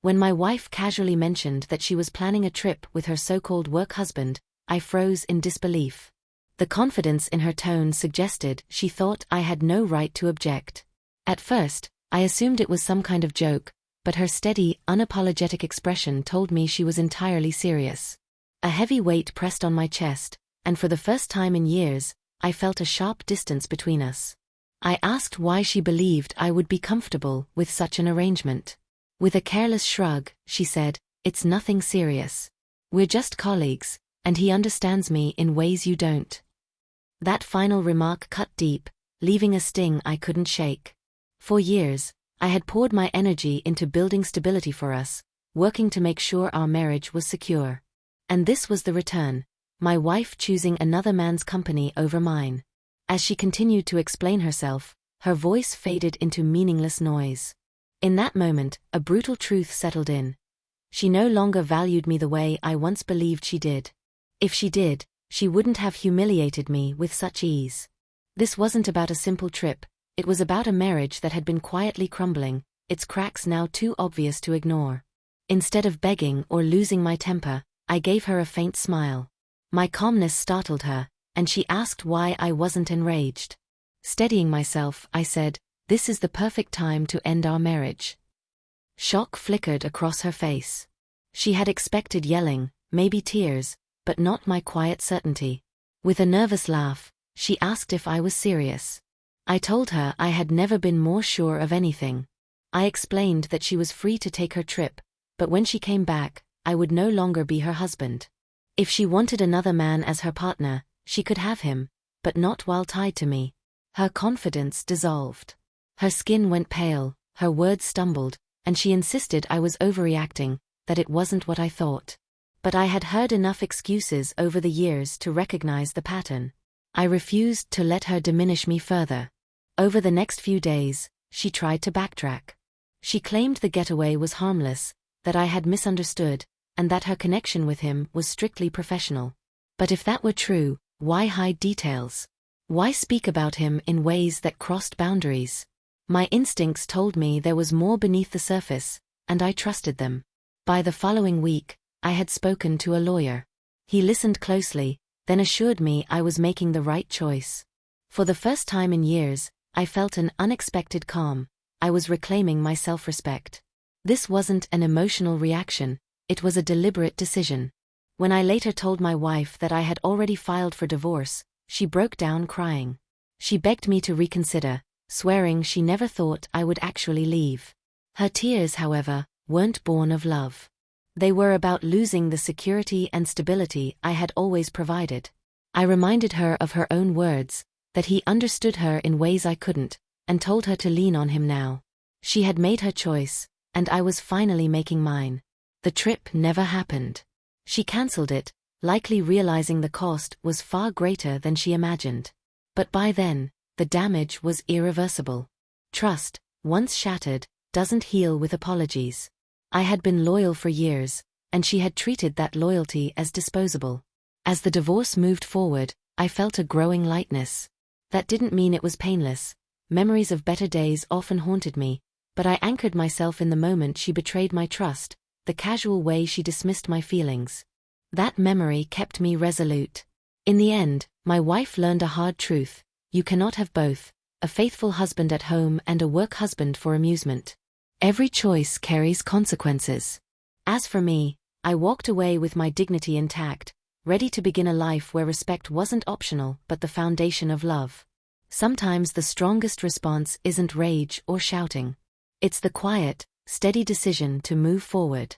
When my wife casually mentioned that she was planning a trip with her so-called work husband, I froze in disbelief. The confidence in her tone suggested she thought I had no right to object. At first, I assumed it was some kind of joke, but her steady, unapologetic expression told me she was entirely serious. A heavy weight pressed on my chest, and for the first time in years, I felt a sharp distance between us. I asked why she believed I would be comfortable with such an arrangement. With a careless shrug, she said, "It's nothing serious. We're just colleagues, and he understands me in ways you don't." That final remark cut deep, leaving a sting I couldn't shake. For years, I had poured my energy into building stability for us, working to make sure our marriage was secure. And this was the return, my wife choosing another man's company over mine. As she continued to explain herself, her voice faded into meaningless noise. In that moment, a brutal truth settled in. She no longer valued me the way I once believed she did. If she did, she wouldn't have humiliated me with such ease. This wasn't about a simple trip, it was about a marriage that had been quietly crumbling, its cracks now too obvious to ignore. Instead of begging or losing my temper, I gave her a faint smile. My calmness startled her, and she asked why I wasn't enraged. Steadying myself, I said, "This is the perfect time to end our marriage." Shock flickered across her face. She had expected yelling, maybe tears, but not my quiet certainty. With a nervous laugh, she asked if I was serious. I told her I had never been more sure of anything. I explained that she was free to take her trip, but when she came back, I would no longer be her husband. If she wanted another man as her partner, she could have him, but not while tied to me. Her confidence dissolved. Her skin went pale, her words stumbled, and she insisted I was overreacting, that it wasn't what I thought. But I had heard enough excuses over the years to recognize the pattern. I refused to let her diminish me further. Over the next few days, she tried to backtrack. She claimed the getaway was harmless, that I had misunderstood, and that her connection with him was strictly professional. But if that were true, why hide details? Why speak about him in ways that crossed boundaries? My instincts told me there was more beneath the surface, and I trusted them. By the following week, I had spoken to a lawyer. He listened closely, then assured me I was making the right choice. For the first time in years, I felt an unexpected calm. I was reclaiming my self-respect. This wasn't an emotional reaction, it was a deliberate decision. When I later told my wife that I had already filed for divorce, she broke down crying. She begged me to reconsider, swearing she never thought I would actually leave. Her tears, however, weren't born of love. They were about losing the security and stability I had always provided. I reminded her of her own words, that he understood her in ways I couldn't, and told her to lean on him now. She had made her choice, and I was finally making mine. The trip never happened. She cancelled it, likely realizing the cost was far greater than she imagined. But by then, the damage was irreversible. Trust, once shattered, doesn't heal with apologies. I had been loyal for years, and she had treated that loyalty as disposable. As the divorce moved forward, I felt a growing lightness. That didn't mean it was painless. Memories of better days often haunted me, but I anchored myself in the moment she betrayed my trust, the casual way she dismissed my feelings. That memory kept me resolute. In the end, my wife learned a hard truth: you cannot have both, a faithful husband at home and a work husband for amusement. Every choice carries consequences. As for me, I walked away with my dignity intact, ready to begin a life where respect wasn't optional but the foundation of love. Sometimes the strongest response isn't rage or shouting. It's the quiet, steady decision to move forward.